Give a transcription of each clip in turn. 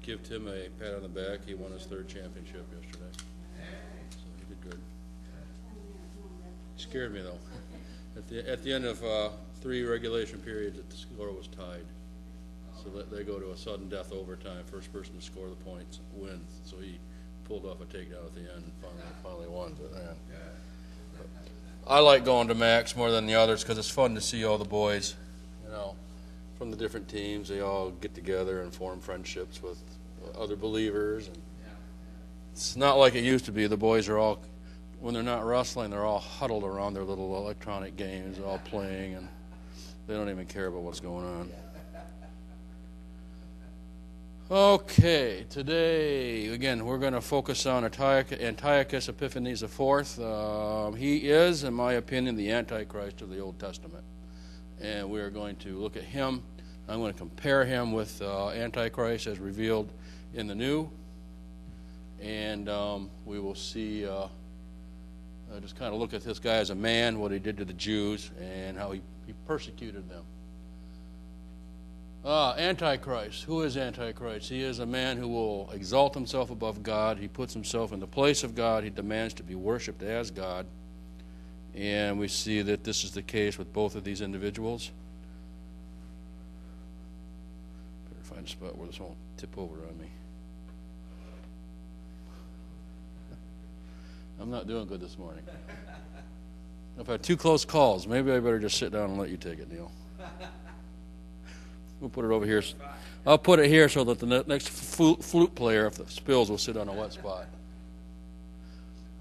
give Tim a pat on the back. He won his 3rd championship yesterday. So he did good. He scared me, though. At the end of 3 regulation periods, the score was tied. So they go to a sudden death overtime. First person to score the points wins. So he pulled off a takedown at the end and finally won. But, man, I like going to Max more than the others because it's fun to see all the boys, from the different teams. They all get together and form friendships with other believers. And it's not like it used to be. The boys are all, when they're not wrestling, they're all huddled around their little electronic games, all playing, and they don't even care about what's going on. Okay, today, again, we're going to focus on Antiochus Epiphanes IV. He is, in my opinion, the Antichrist of the Old Testament. And we are going to look at him. I'm going to compare him with Antichrist as revealed in the New. And we will see, just kind of look at this guy as a man, what he did to the Jews, and how he persecuted them. Antichrist. Who is Antichrist? He is a man who will exalt himself above God. He puts himself in the place of God. He demands to be worshipped as God. And we see that this is the case with both of these individuals. Better find a spot where this won't tip over on me. I'm not doing good this morning. I've had 2 close calls. Maybe I better just sit down and let you take it, Neil. We'll put it over here. I'll put it here so that the next flute player, if it spills, will sit on a wet spot.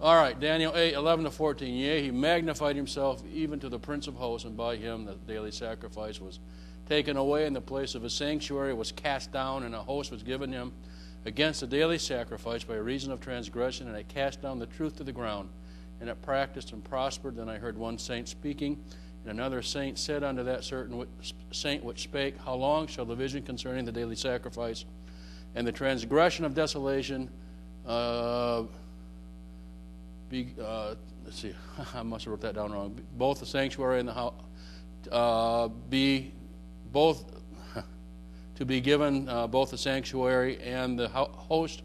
All right, Daniel 8:11-14. Yea, he magnified himself even to the Prince of Hosts, and by him the daily sacrifice was taken away, and the place of his sanctuary was cast down, and a host was given him against the daily sacrifice by reason of transgression, and it cast down the truth to the ground, and it practiced and prospered. Then I heard one saint speaking, and another saint said unto that certain saint which spake, How long shall the vision concerning the daily sacrifice and the transgression of desolation be, let's see, I must have wrote that down wrong. Both the sanctuary and the house be both to be given, both the sanctuary and the host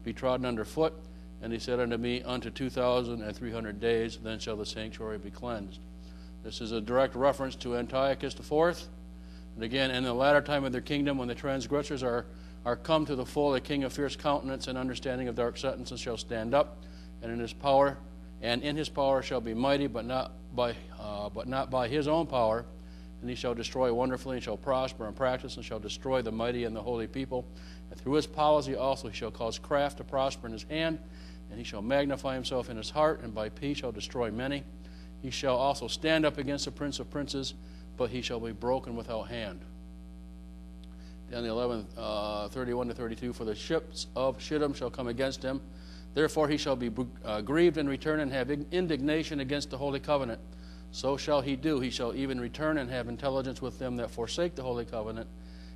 be trodden under foot. And he said unto me, Unto 2,300 days, then shall the sanctuary be cleansed. This is a direct reference to Antiochus IV. And again, in the latter time of their kingdom, when the transgressors are come to the full, the king of fierce countenance and understanding of dark sentences shall stand up, and in his power shall be mighty, but not by his own power. And he shall destroy wonderfully, and shall prosper and practice, and shall destroy the mighty and the holy people. And through his policy also he shall cause craft to prosper in his hand, and he shall magnify himself in his heart, and by peace shall destroy many. He shall also stand up against the prince of princes, but he shall be broken without hand. Daniel 11:31-32. For the ships of Shittim shall come against him. Therefore he shall be grieved and return and have indignation against the holy covenant. So shall he do. He shall even return and have intelligence with them that forsake the holy covenant.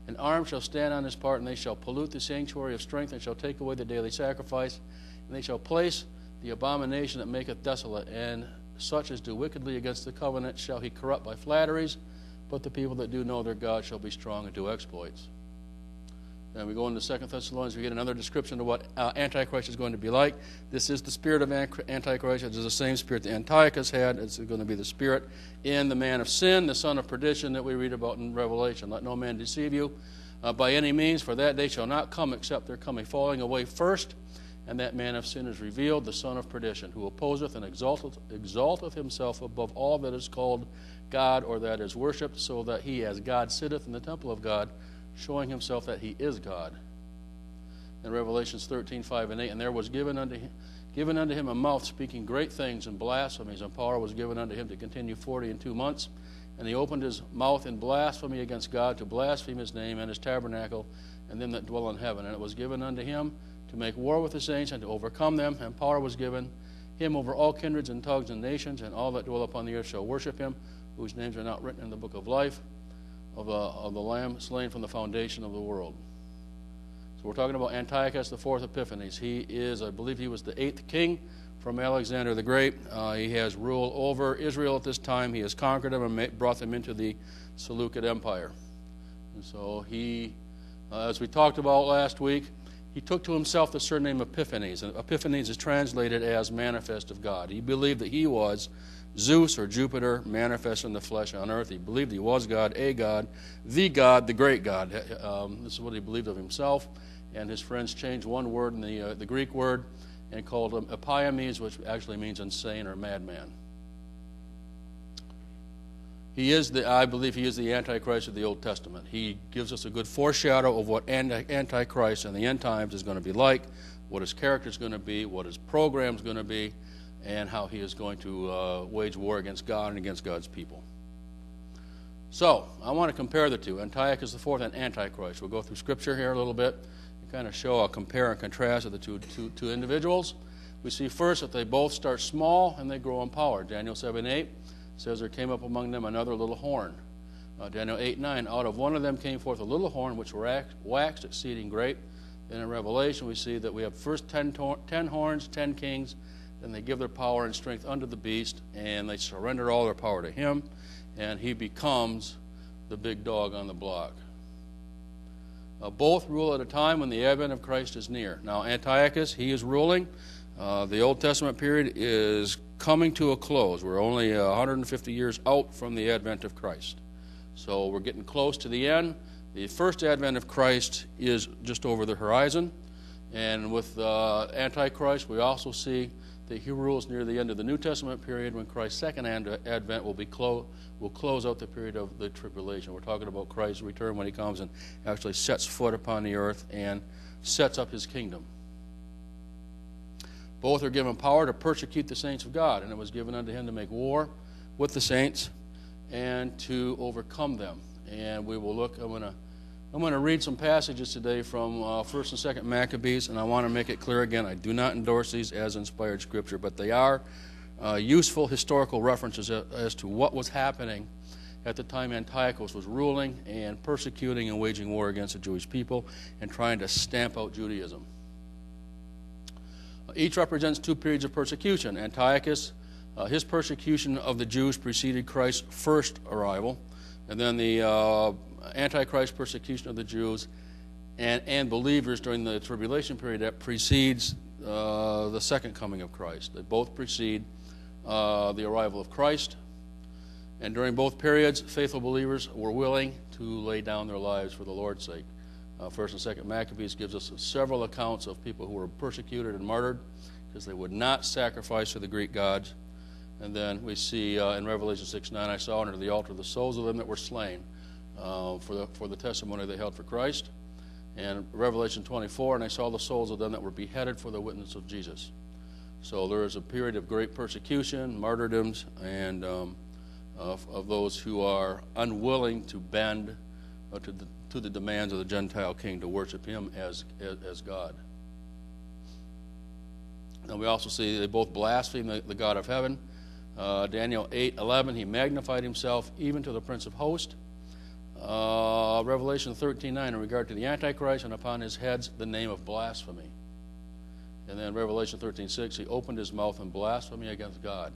And arms shall stand on his part, and they shall pollute the sanctuary of strength, and shall take away the daily sacrifice. And they shall place the abomination that maketh desolate, and such as do wickedly against the covenant shall he corrupt by flatteries, but the people that do know their God shall be strong and do exploits. Then we go into 2 Thessalonians, we get another description of what Antichrist is going to be like. This is the spirit of Antichrist. It is the same spirit that Antiochus had. It's going to be the spirit in the man of sin, the son of perdition that we read about in Revelation. Let no man deceive you by any means, for that day shall not come except there come a falling away first, and that man of sin is revealed, the son of perdition, who opposeth and exalteth himself above all that is called God or that is worshipped, so that he as God sitteth in the temple of God, showing himself that he is God. In Revelations 13:5-8, and there was given unto him a mouth speaking great things and blasphemies, and power was given unto him to continue 42 months. And he opened his mouth in blasphemy against God, to blaspheme his name and his tabernacle, and them that dwell in heaven. And it was given unto him to make war with the saints and to overcome them, and power was given him over all kindreds and tongues and nations, and all that dwell upon the earth shall worship him, whose names are not written in the book of life of the Lamb slain from the foundation of the world. So we're talking about Antiochus IV Epiphanes. He is, I believe he was the 8th king from Alexander the Great. He has ruled over Israel at this time. He has conquered them and brought them into the Seleucid Empire. And so he, as we talked about last week, he took to himself the surname Epiphanes, and Epiphanes is translated as manifest of God. He believed that he was Zeus or Jupiter manifest in the flesh on earth. He believed he was God, the great God. This is what he believed of himself, and his friends changed one word in the Greek word and called him Epiemes, which actually means insane or madman. I believe he is the Antichrist of the Old Testament. He gives us a good foreshadow of what Antichrist in the end times is going to be like, what his character is going to be, what his program is going to be, and how he is going to wage war against God and against God's people. So, I want to compare the two, Antiochus IV and Antichrist. We'll go through Scripture here a little bit and kind of show a compare and contrast of the two individuals. We see first that they both start small and they grow in power. Daniel 7:8 says there came up among them another little horn. Daniel 8:9, out of one of them came forth a little horn which waxed exceeding great. Then in Revelation we see that we have first 10 horns, 10 kings, then they give their power and strength unto the beast, and they surrender all their power to him, and he becomes the big dog on the block. Both rule at a time when the advent of Christ is near. Now Antiochus, he is ruling. The Old Testament period is coming to a close. We're only 150 years out from the advent of Christ. So we're getting close to the end. The first advent of Christ is just over the horizon. And with Antichrist, we also see that he rules near the end of the New Testament period when Christ's second advent will close out the period of the tribulation. We're talking about Christ's return when he comes and actually sets foot upon the earth and sets up his kingdom. Both are given power to persecute the saints of God, and it was given unto him to make war with the saints and to overcome them. And we will look, I'm going to read some passages today from 1st and 2nd Maccabees, and I want to make it clear again, I do not endorse these as inspired Scripture, but they are useful historical references as to what was happening at the time Antiochus was ruling and persecuting and waging war against the Jewish people and trying to stamp out Judaism. Each represents two periods of persecution. Antiochus, his persecution of the Jews preceded Christ's first arrival, and then the Antichrist persecution of the Jews and believers during the tribulation period that precedes the second coming of Christ. They both precede the arrival of Christ, and during both periods, faithful believers were willing to lay down their lives for the Lord's sake. 1st and 2nd Maccabees gives us several accounts of people who were persecuted and martyred because they would not sacrifice to the Greek gods. And then we see in Revelation 6:9, I saw under the altar the souls of them that were slain for the testimony they held for Christ. And Revelation 24, and I saw the souls of them that were beheaded for the witness of Jesus. So there is a period of great persecution, martyrdoms, and of those who are unwilling to bend to the demands of the Gentile king to worship him as God. And we also see they both blaspheme the God of heaven. Daniel 8:11, he magnified himself even to the Prince of Hosts. Revelation 13:9, in regard to the Antichrist, and upon his heads the name of blasphemy. And then Revelation 13:6, he opened his mouth in blasphemy against God.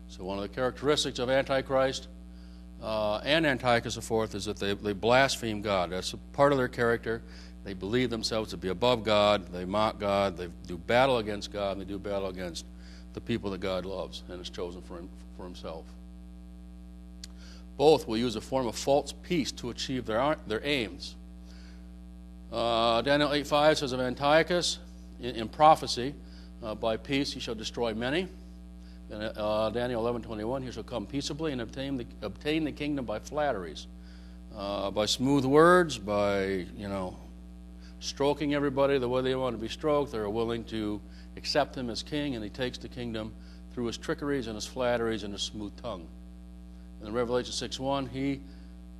So one of the characteristics of Antichrist and Antiochus IV is that they blaspheme God. That's a part of their character. They believe themselves to be above God. They mock God. They do battle against God. And they do battle against the people that God loves and has chosen for himself. Both will use a form of false peace to achieve their aims. Daniel 8:5 says of Antiochus in prophecy, by peace he shall destroy many. Daniel 11:21, he shall come peaceably and obtain the kingdom by flatteries, by smooth words, by stroking everybody the way they want to be stroked. They're willing to accept him as king, and he takes the kingdom through his trickeries and his flatteries and his smooth tongue. And in Revelation 6:1, he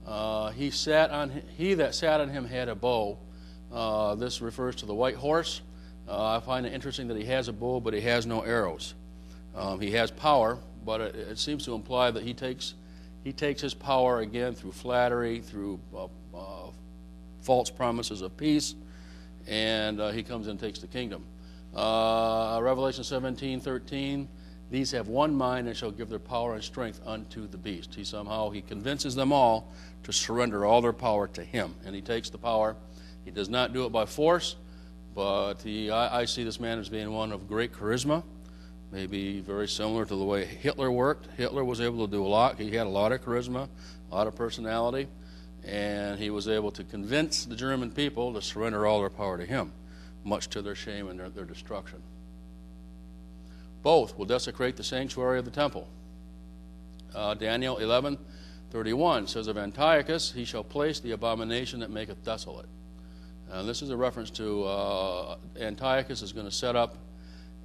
that sat on him had a bow. This refers to the white horse. I find it interesting that he has a bow, but he has no arrows. He has power, but it seems to imply that he takes his power again through flattery, through false promises of peace, and he comes and takes the kingdom. Revelation 17:13, these have one mind and shall give their power and strength unto the beast. He convinces them all to surrender all their power to him, and he takes the power. He does not do it by force, but I see this man as being one of great charisma, maybe very similar to the way Hitler worked. Hitler was able to do a lot. He had a lot of charisma, a lot of personality, and he was able to convince the German people to surrender all their power to him, much to their shame and their destruction. Both will desecrate the sanctuary of the temple. Daniel 11:31 says of Antiochus, he shall place the abomination that maketh desolate. This is a reference to Antiochus is going to set up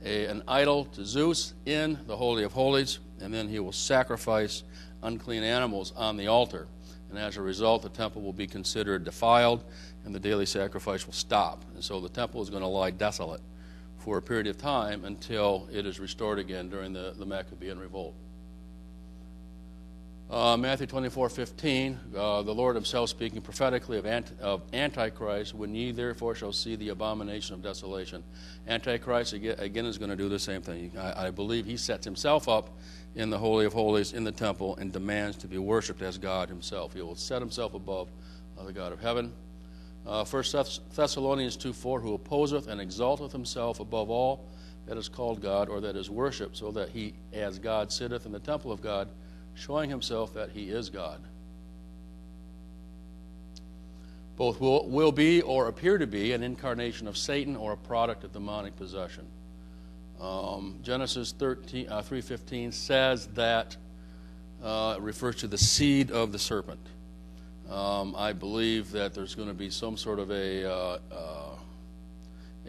an idol to Zeus in the Holy of Holies, and then he will sacrifice unclean animals on the altar. And as a result, the temple will be considered defiled, and the daily sacrifice will stop. And so the temple is going to lie desolate for a period of time until it is restored again during the Maccabean revolt. Matthew 24:15, the Lord himself speaking prophetically of Antichrist, when ye therefore shall see the abomination of desolation. Antichrist, again, is going to do the same thing. I believe he sets himself up in the Holy of Holies, in the temple, and demands to be worshipped as God himself. He will set himself above the God of heaven. 1 Thessalonians 2:4, who opposeth and exalteth himself above all that is called God, or that is worshipped, so that he as God sitteth in the temple of God, showing himself that he is God. Both will be or appear to be an incarnation of Satan or a product of demonic possession. Genesis 3:15 says that it refers to the seed of the serpent. I believe that there's going to be some sort of a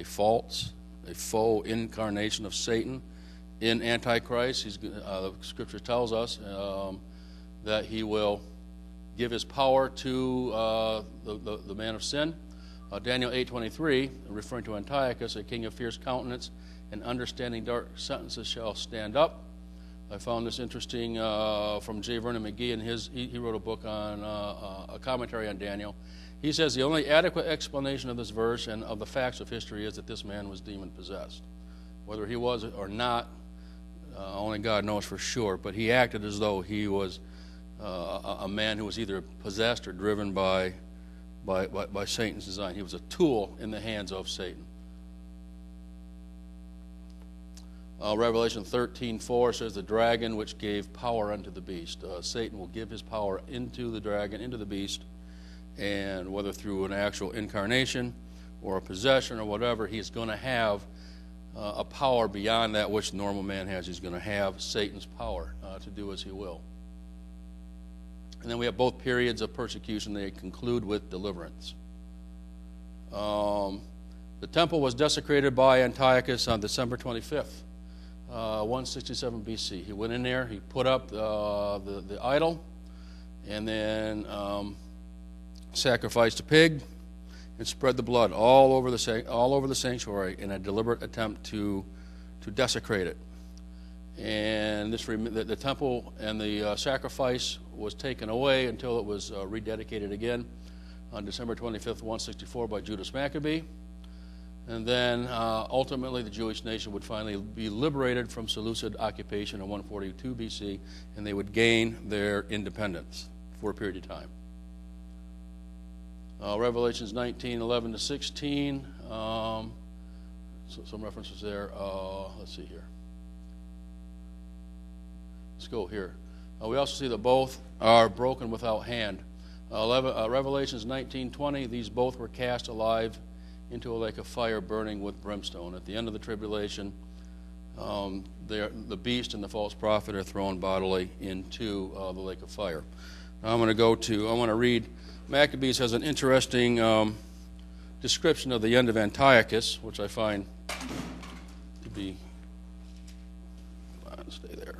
faux incarnation of Satan in Antichrist. The Scripture tells us that he will give his power to the man of sin. Daniel 8:23, referring to Antiochus, a king of fierce countenance and understanding dark sentences shall stand up. I found this interesting from J. Vernon McGee, and he wrote a book on a commentary on Daniel. He says the only adequate explanation of this verse and of the facts of history is that this man was demon-possessed. Whether he was or not, only God knows for sure, but he acted as though he was a man who was either possessed or driven by Satan's design. He was a tool in the hands of Satan. Revelation 13:4 says the dragon which gave power unto the beast. Satan will give his power into the dragon, into the beast, and whether through an actual incarnation or a possession or whatever, he's going to have a power beyond that which normal man has. He's going to have Satan's power to do as he will. And then we have both periods of persecution. They conclude with deliverance. The temple was desecrated by Antiochus on December 25th, 167 BC. He went in there, he put up the idol, and then sacrificed a pig and spread the blood all over the sanctuary in a deliberate attempt to desecrate it. And the temple and the sacrifice was taken away until it was rededicated again on December 25th, 164 by Judas Maccabee. And then ultimately the Jewish nation would finally be liberated from Seleucid occupation in 142 BC, and they would gain their independence for a period of time. Revelations 19:11-16, so some references there. Let's see here. Let's go here. We also see that both are broken without hand. Revelations 19:20, these both were cast alive into a lake of fire burning with brimstone. At the end of the tribulation, the beast and the false prophet are thrown bodily into the lake of fire. Now I want to read, Maccabees has an interesting description of the end of Antiochus, which I find to be, stay there.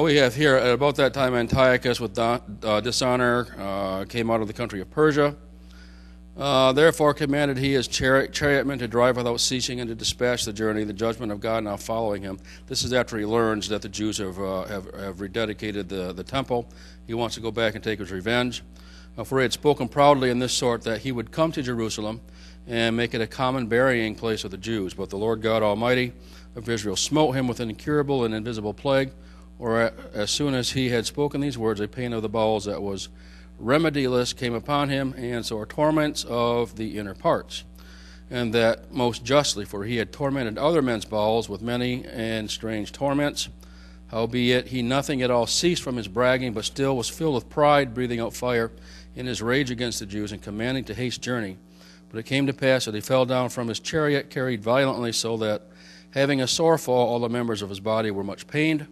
We have here, at about that time, Antiochus with dishonor came out of the country of Persia. Therefore commanded he his chariotmen to drive without ceasing and to dispatch the journey, the judgment of God now following him. This is after he learns that the Jews have rededicated the temple. He wants to go back and take his revenge. For he had spoken proudly in this sort, that he would come to Jerusalem and make it a common burying place of the Jews. But the Lord God Almighty of Israel smote him with an incurable and invisible plague, or as soon as he had spoken these words, a pain of the bowels that was remediless came upon him, and sore torments of the inner parts. And that most justly, for he had tormented other men's bowels with many and strange torments. Howbeit he nothing at all ceased from his bragging, but still was filled with pride, breathing out fire in his rage against the Jews, and commanding to haste journey. But it came to pass that he fell down from his chariot, carried violently, so that, having a sore fall, all the members of his body were much pained.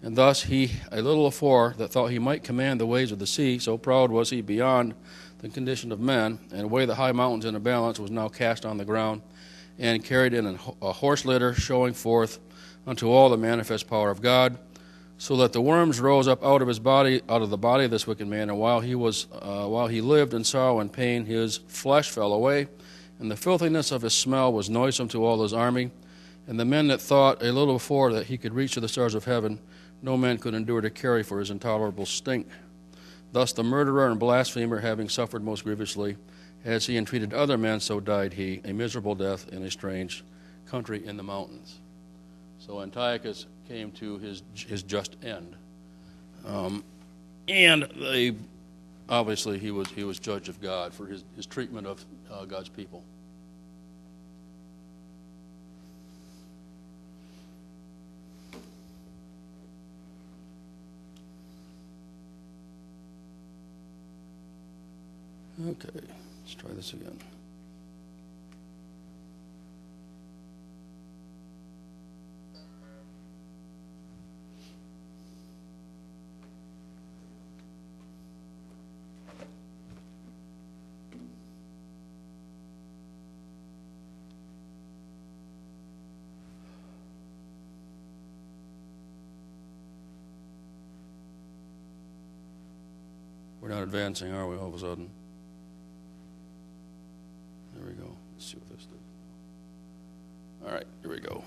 And thus he, a little afore, that thought he might command the waves of the sea, so proud was he beyond the condition of men, and weigh the high mountains in a balance, was now cast on the ground, and carried in a horse litter, showing forth unto all the manifest power of God, so that the worms rose up out of his body, out of the body of this wicked man. And while he lived in sorrow and pain, his flesh fell away, and the filthiness of his smell was noisome to all his army. And the men that thought a little before that he could reach to the stars of heaven, no man could endure to carry for his intolerable stink. Thus the murderer and blasphemer, having suffered most grievously, as he entreated other men, so died he, a miserable death in a strange country in the mountains. So Antiochus came to his just end, and obviously he was judge of God for his treatment of God's people. Okay, let's try this again. We're not advancing, are we, all of a sudden? There we go. Let's see what this does. All right, here we go.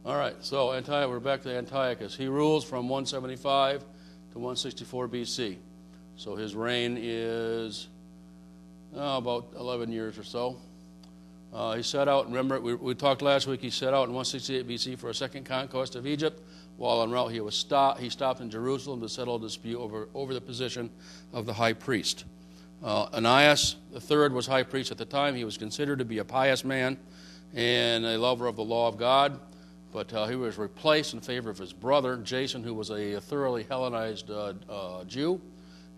All right, so we're back to Antiochus. He rules from 175 to 164 BC. So his reign is about 11 years or so. He set out, remember, we talked last week, he set out in 168 BC for a second conquest of Egypt. While en route, he stopped in Jerusalem to settle a dispute over the position of the high priest. Ananias III was high priest at the time. He was considered to be a pious man and a lover of the law of God, but he was replaced in favor of his brother, Jason, who was a thoroughly Hellenized Jew,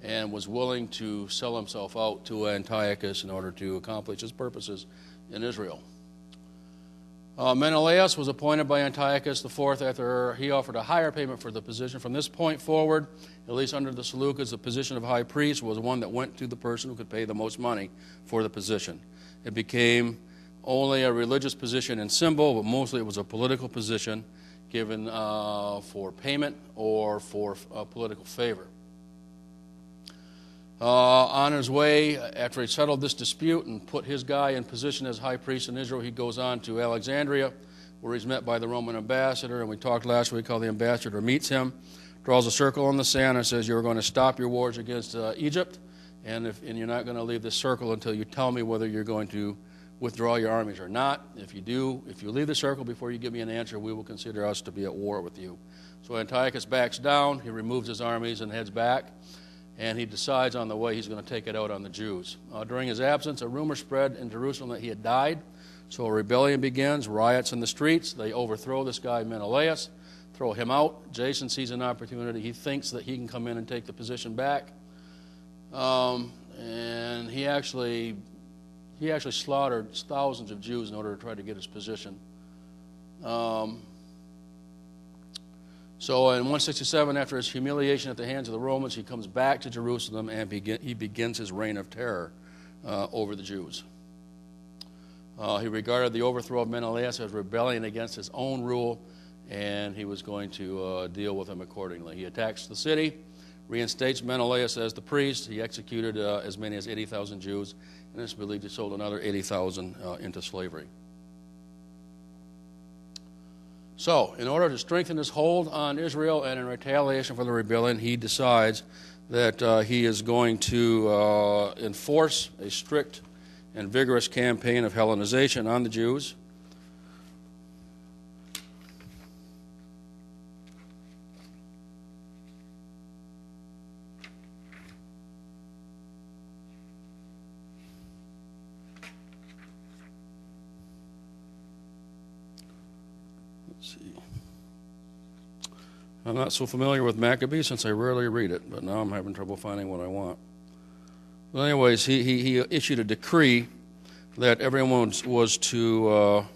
and was willing to sell himself out to Antiochus in order to accomplish his purposes in Israel. Menelaus was appointed by Antiochus IV after he offered a higher payment for the position. From this point forward, at least under the Seleucids, the position of high priest was one that went to the person who could pay the most money for the position. It became only a religious position in symbol, but mostly it was a political position given for payment or for political favor. On his way, after he settled this dispute and put his guy in position as high priest in Israel, he goes on to Alexandria, where he's met by the Roman ambassador. And we talked last week how the ambassador meets him, draws a circle in the sand, and says, "You're going to stop your wars against Egypt, and you're not going to leave this circle until you tell me whether you're going to withdraw your armies or not. If you leave the circle before you give me an answer, we will consider us to be at war with you." So Antiochus backs down. He removes his armies and heads back. And he decides on the way he's going to take it out on the Jews. During his absence, a rumor spread in Jerusalem that he had died. So a rebellion begins, riots in the streets. They overthrow this guy Menelaus, throw him out. Jason sees an opportunity. He thinks that he can come in and take the position back. And he actually slaughtered thousands of Jews in order to try to get his position. So in 167, after his humiliation at the hands of the Romans, he comes back to Jerusalem and he begins his reign of terror over the Jews. He regarded the overthrow of Menelaus as rebellion against his own rule, and he was going to deal with him accordingly. He attacks the city, reinstates Menelaus as the priest. He executed as many as 80,000 Jews, and it's believed he sold another 80,000 into slavery. So, in order to strengthen his hold on Israel and in retaliation for the rebellion, he decides that he is going to enforce a strict and vigorous campaign of Hellenization on the Jews. I'm not so familiar with Maccabees since I rarely read it, but now I'm having trouble finding what I want. But anyways, he issued a decree that everyone was to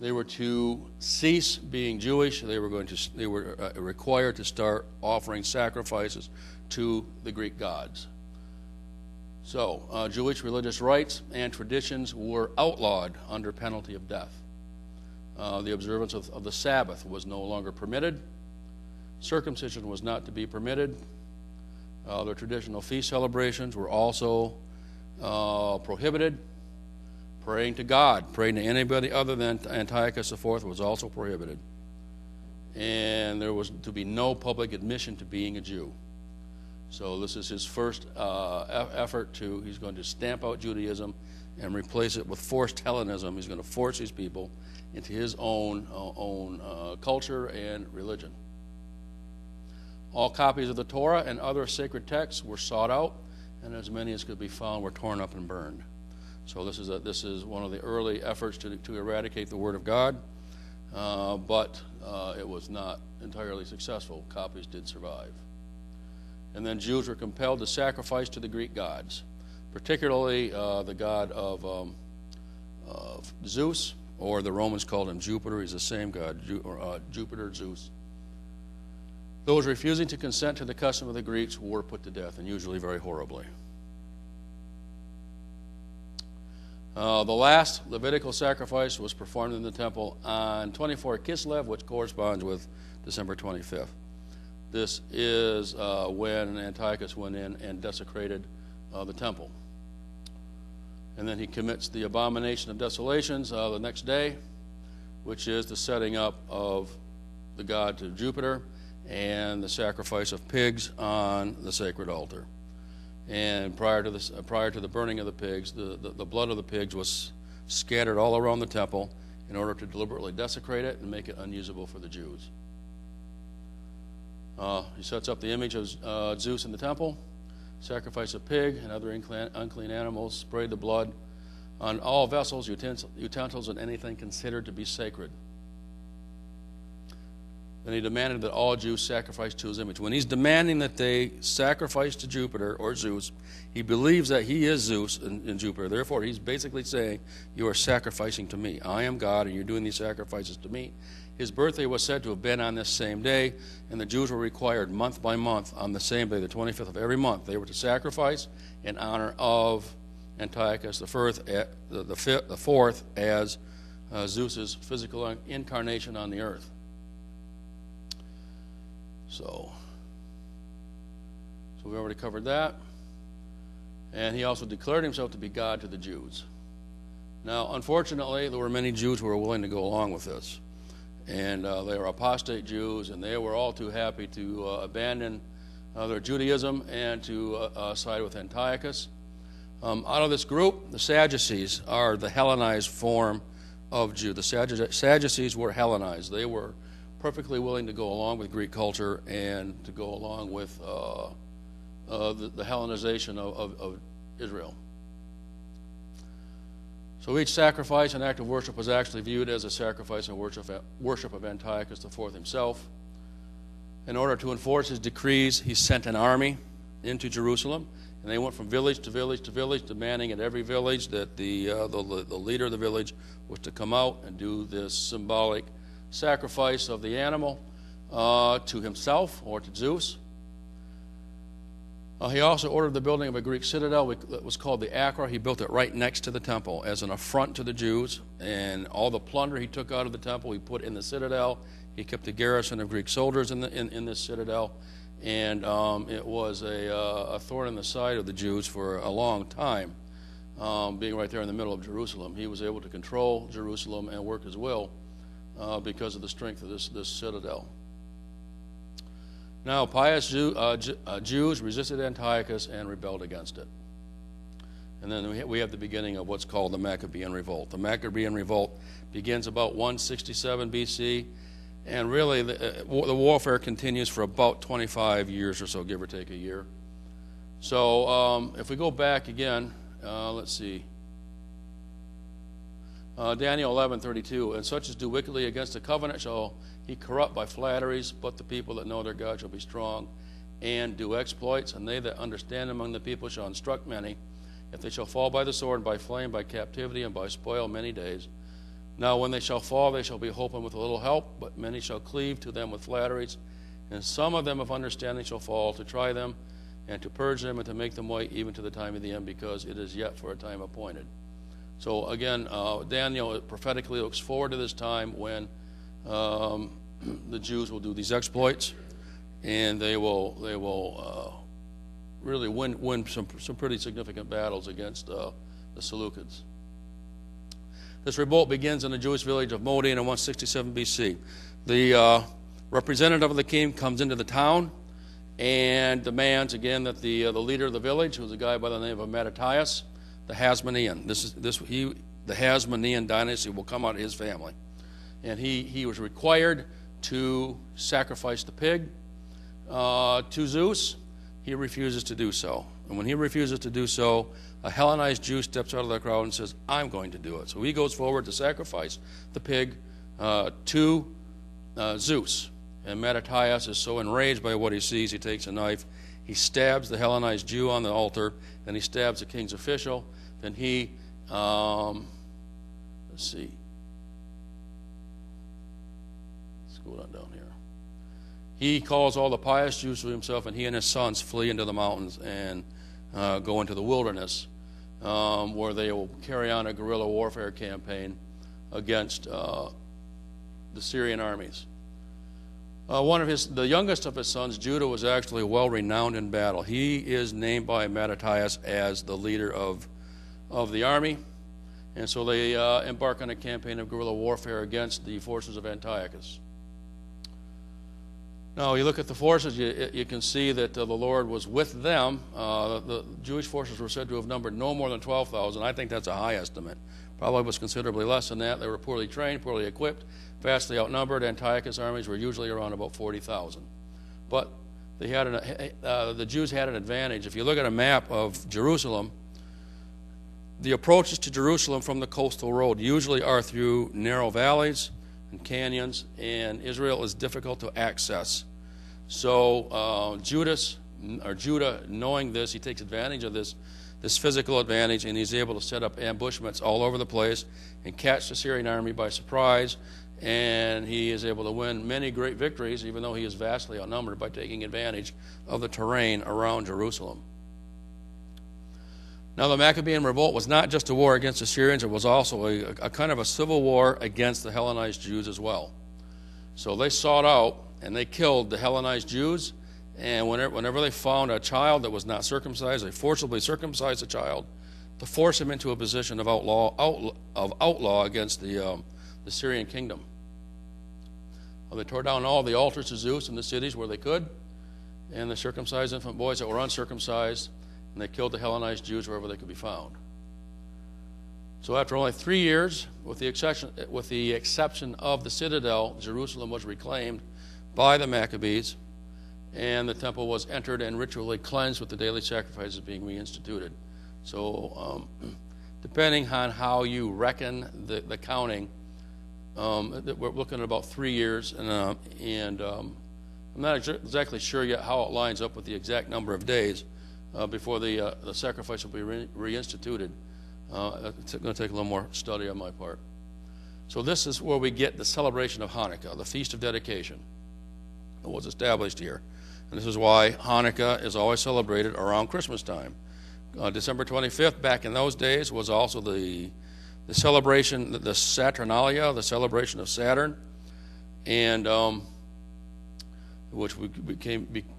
they were to cease being Jewish. They were required to start offering sacrifices to the Greek gods. So Jewish religious rites and traditions were outlawed under penalty of death. The observance of the Sabbath was no longer permitted. Circumcision was not to be permitted. Their traditional feast celebrations were also prohibited. Praying to God, praying to anybody other than Antiochus IV was also prohibited. And there was to be no public admission to being a Jew. So this is his first effort he's going to stamp out Judaism and replace it with forced Hellenism. He's going to force these people into his own culture and religion. All copies of the Torah and other sacred texts were sought out, and as many as could be found were torn up and burned. So this is one of the early efforts to eradicate the Word of God, but it was not entirely successful. Copies did survive. And then Jews were compelled to sacrifice to the Greek gods, particularly the god of Zeus, or the Romans called him Jupiter. He's the same god, Jupiter, Zeus. Those refusing to consent to the custom of the Greeks were put to death, and usually very horribly. The last Levitical sacrifice was performed in the temple on 24 Kislev, which corresponds with December 25th. This is when Antiochus went in and desecrated the temple. And then he commits the abomination of desolations the next day, which is the setting up of the god to Jupiter and the sacrifice of pigs on the sacred altar. And prior to the burning of the pigs, the blood of the pigs was scattered all around the temple in order to deliberately desecrate it and make it unusable for the Jews. He sets up the image of Zeus in the temple, sacrifice a pig and other unclean animals, sprayed the blood on all vessels, utensils, and anything considered to be sacred. Then he demanded that all Jews sacrifice to his image. When he's demanding that they sacrifice to Jupiter or Zeus, he believes that he is Zeus and Jupiter. Therefore, he's basically saying, you are sacrificing to me. I am God, and you're doing these sacrifices to me. His birthday was said to have been on this same day, and the Jews were required month by month on the same day, the 25th of every month. They were to sacrifice in honor of Antiochus the fourth as Zeus's physical incarnation on the earth. So we've already covered that. And he also declared himself to be God to the Jews. Now, unfortunately, there were many Jews who were willing to go along with this. And they were apostate Jews, and they were all too happy to abandon their Judaism and to side with Antiochus. Out of this group, the Sadducees are the Hellenized form of Jew. The Sadducees were Hellenized. They were perfectly willing to go along with Greek culture and to go along with the Hellenization of Israel. So each sacrifice and act of worship was actually viewed as a sacrifice and worship of Antiochus IV himself. In order to enforce his decrees, he sent an army into Jerusalem, and they went from village to village to village, demanding at every village that the leader of the village was to come out and do this symbolic sacrifice of the animal to himself or to Zeus. He also ordered the building of a Greek citadel that was called the Acra. He built it right next to the temple as an affront to the Jews, and all the plunder he took out of the temple he put in the citadel. He kept a garrison of Greek soldiers in this citadel, and it was a thorn in the side of the Jews for a long time, being right there in the middle of Jerusalem. He was able to control Jerusalem and work his will because of the strength of this citadel. Now, pious Jews resisted Antiochus and rebelled against it. And then we have the beginning of what's called the Maccabean Revolt. The Maccabean Revolt begins about 167 BC, and really the warfare continues for about 25 years or so, give or take a year. So if we go back again, let's see. Daniel 11:32, and such as do wickedly against the covenant shall he corrupt by flatteries, but the people that know their God shall be strong and do exploits, and they that understand among the people shall instruct many. If they shall fall by the sword, and by flame, by captivity, and by spoil many days. Now when they shall fall, they shall be holpen with a little help, but many shall cleave to them with flatteries, and some of them of understanding shall fall, to try them, and to purge them, and to make them wait even to the time of the end, because it is yet for a time appointed. So again, Daniel prophetically looks forward to this time when the Jews will do these exploits, and they will really win some pretty significant battles against the Seleucids. This revolt begins in the Jewish village of Modin in 167 BC. The representative of the king comes into the town and demands again that the leader of the village, who's a guy by the name of Mattathias, the Hasmonean, the Hasmonean dynasty will come out of his family, and he was required to sacrifice the pig to Zeus. He refuses to do so. And when he refuses to do so, a Hellenized Jew steps out of the crowd and says, I'm going to do it. So he goes forward to sacrifice the pig to Zeus. And Mattathias is so enraged by what he sees, he takes a knife, he stabs the Hellenized Jew on the altar, then he stabs the king's official, then he, let's see, let's go down here. He calls all the pious Jews to himself, and he and his sons flee into the mountains and go into the wilderness, where they will carry on a guerrilla warfare campaign against the Syrian armies. The youngest of his sons, Judah, was actually well renowned in battle. He is named by Mattathias as the leader of the army, and so they embark on a campaign of guerrilla warfare against the forces of Antiochus. Now, you look at the forces, you can see that the Lord was with them. The Jewish forces were said to have numbered no more than 12,000. I think that's a high estimate. Probably was considerably less than that. They were poorly trained, poorly equipped, vastly outnumbered. Antiochus' armies were usually around about 40,000. But they had the Jews had an advantage. If you look at a map of Jerusalem, the approaches to Jerusalem from the coastal road usually are through narrow valleys and canyons, and Israel is difficult to access. So Judah, knowing this, he takes advantage of this physical advantage, and he's able to set up ambushments all over the place and catch the Syrian army by surprise, and he is able to win many great victories, even though he is vastly outnumbered, by taking advantage of the terrain around Jerusalem. Now, the Maccabean Revolt was not just a war against the Syrians, it was also a kind of a civil war against the Hellenized Jews as well. So they sought out and they killed the Hellenized Jews, and whenever they found a child that was not circumcised, they forcibly circumcised the child to force him into a position of outlaw against the Syrian kingdom. Well, they tore down all the altars to Zeus in the cities where they could, and the circumcised infant boys that were uncircumcised, and they killed the Hellenized Jews wherever they could be found. So after only 3 years, with the exception of the citadel, Jerusalem was reclaimed by the Maccabees, and the temple was entered and ritually cleansed, with the daily sacrifices being reinstituted. So depending on how you reckon the counting, we're looking at about 3 years, and I'm not exactly sure yet how it lines up with the exact number of days before the sacrifice will be reinstituted. It's going to take a little more study on my part. So this is where we get the celebration of Hanukkah, the Feast of Dedication, that was established here. And this is why Hanukkah is always celebrated around Christmas time. December 25th, back in those days, was also the celebration, the Saturnalia, the celebration of Saturn, and which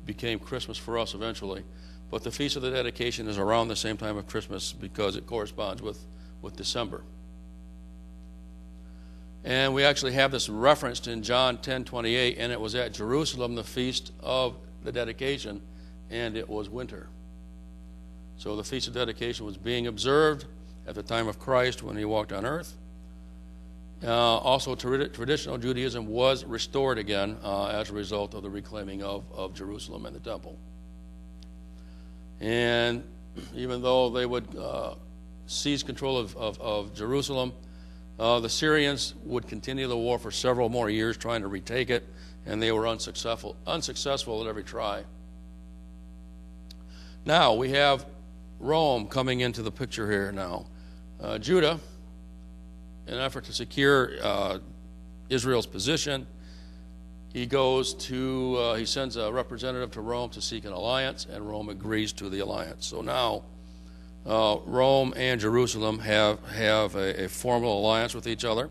became Christmas for us eventually. But the Feast of the Dedication is around the same time of Christmas because it corresponds with December. And we actually have this referenced in John 10:28, and it was at Jerusalem, the feast of the dedication, and it was winter. So the feast of dedication was being observed at the time of Christ when he walked on earth. Also, traditional Judaism was restored again as a result of the reclaiming of Jerusalem and the temple. And even though they would seize control of Jerusalem, the Syrians would continue the war for several more years trying to retake it, and they were unsuccessful at every try. Now we have Rome coming into the picture here now. Judah, in an effort to secure Israel's position, he sends a representative to Rome to seek an alliance, and Rome agrees to the alliance. So now Rome and Jerusalem have a formal alliance with each other,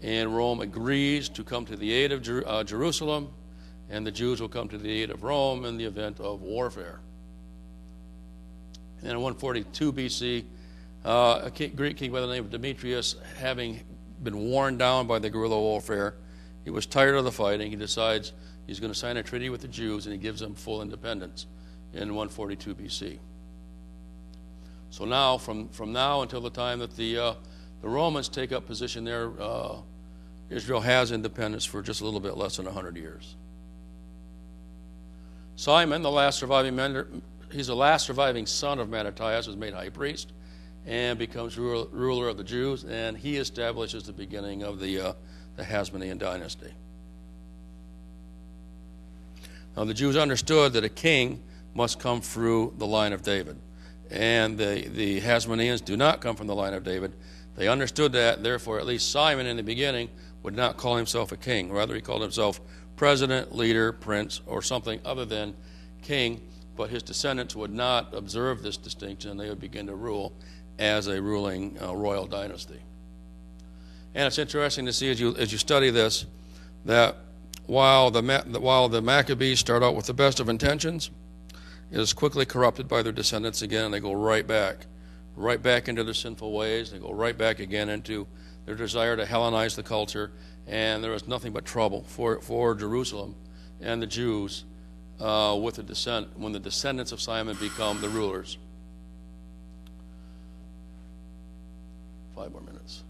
and Rome agrees to come to the aid of Jerusalem, and the Jews will come to the aid of Rome in the event of warfare. And in 142 BC, a Greek king by the name of Demetrius, having been worn down by the guerrilla warfare, he was tired of the fighting. He decides he's going to sign a treaty with the Jews, and he gives them full independence in 142 BC. So now, from now until the time that the Romans take up position there, Israel has independence for just a little bit less than 100 years. Simon, he's the last surviving son of Mattathias, is made high priest and becomes ruler of the Jews, and he establishes the beginning of the Hasmonean dynasty. Now, the Jews understood that a king must come through the line of David, and the Hasmoneans do not come from the line of David. They understood that, therefore, at least Simon in the beginning would not call himself a king. Rather, he called himself president, leader, prince, or something other than king, but his descendants would not observe this distinction, and they would begin to rule as a ruling royal dynasty. And it's interesting to see as you study this that while the Maccabees start out with the best of intentions, it is quickly corrupted by their descendants again, and they go right back into their sinful ways. They go right back again into their desire to Hellenize the culture, and there is nothing but trouble for Jerusalem and the Jews with when the descendants of Simon become the rulers. 5 more minutes.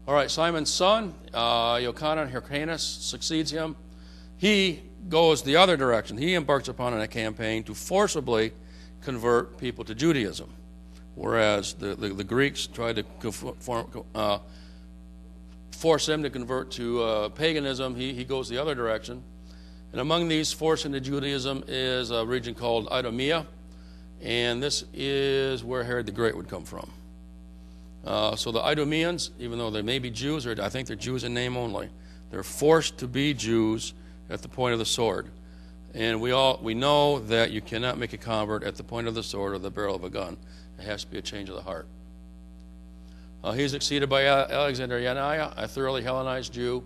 All right, Simon's son, Yochanan Hyrcanus, succeeds him. He goes the other direction. He embarks upon a campaign to forcibly convert people to Judaism, whereas the Greeks tried to force him to convert to paganism. He goes the other direction. And among these forced into Judaism is a region called Idumea, and this is where Herod the Great would come from. So the Idumeans, even though they may be Jews, or I think they're Jews in name only, they're forced to be Jews at the point of the sword. And we know that you cannot make a convert at the point of the sword or the barrel of a gun. It has to be a change of the heart. He's succeeded by Alexander Yanai, a thoroughly Hellenized Jew.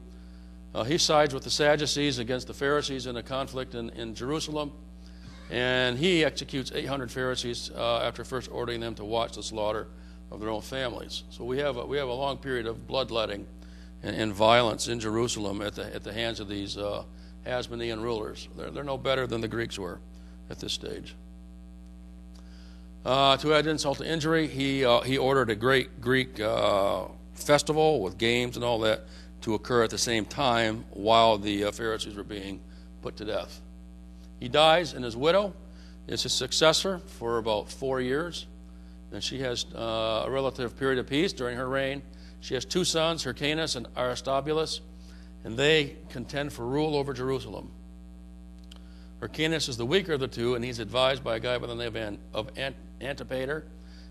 He sides with the Sadducees against the Pharisees in a conflict in Jerusalem. And he executes 800 Pharisees after first ordering them to watch the slaughter of their own families. So we have a long period of bloodletting and violence in Jerusalem at the hands of these Hasmonean rulers. They're no better than the Greeks were at this stage. To add insult to injury, he ordered a great Greek festival with games and all that to occur at the same time while the Pharisees were being put to death. He dies, and his widow is his successor for about 4 years. And she has a relative period of peace during her reign. She has 2 sons, Hyrcanus and Aristobulus, and they contend for rule over Jerusalem. Hyrcanus is the weaker of the 2, and he's advised by a guy by the name of Antipater,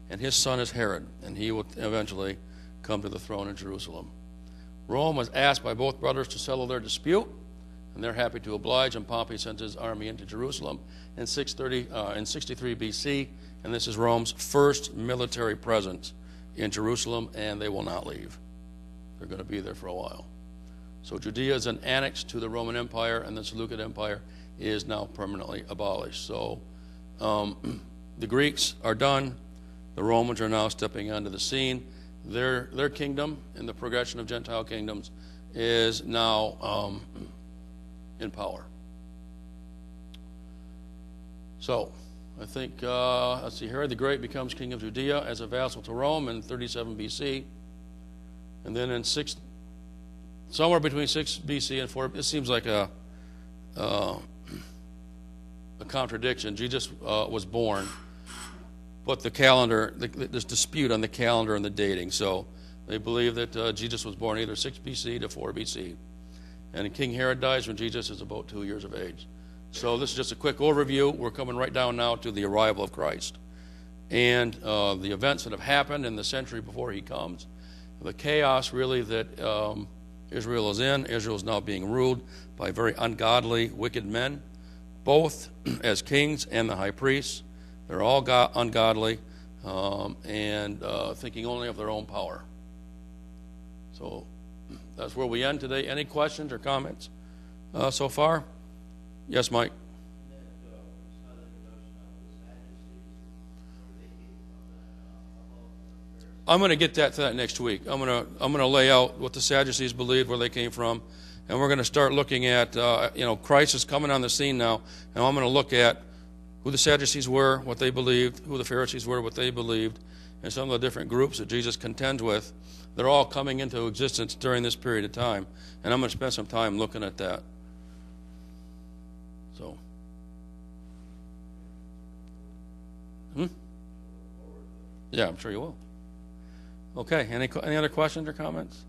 and his son is Herod, and he will eventually come to the throne in Jerusalem. Rome was asked by both brothers to settle their dispute, and they're happy to oblige, and Pompey sends his army into Jerusalem in 63 BC, and this is Rome's first military presence in Jerusalem, and they will not leave. They're going to be there for a while. So Judea is an annex to the Roman Empire, and the Seleucid Empire is now permanently abolished. So the Greeks are done. The Romans are now stepping onto the scene, their kingdom in the progression of Gentile kingdoms is now in power. So, I think, let's see, Herod the Great becomes king of Judea as a vassal to Rome in 37 BC. And then in somewhere between 6 BC and 4, it seems like a contradiction. Jesus was born, but the calendar, there's dispute on the calendar and the dating. So they believe that Jesus was born either 6 BC to 4 BC. And King Herod dies when Jesus is about 2 years of age. So this is just a quick overview. We're coming right down now to the arrival of Christ and the events that have happened in the century before he comes. The chaos really that Israel is in. Israel is now being ruled by very ungodly, wicked men, both as kings and the high priests. They're all ungodly and thinking only of their own power. So that's where we end today. Any questions or comments so far? Yes, Mike. I'm going to get to that next week. I'm going to lay out what the Sadducees believed, where they came from, and we're going to start looking at Christ is coming on the scene now, and I'm going to look at who the Sadducees were, what they believed, who the Pharisees were, what they believed, and some of the different groups that Jesus contends with. They're all coming into existence during this period of time, and I'm going to spend some time looking at that. So, yeah, I'm sure you will. Okay, any other questions or comments?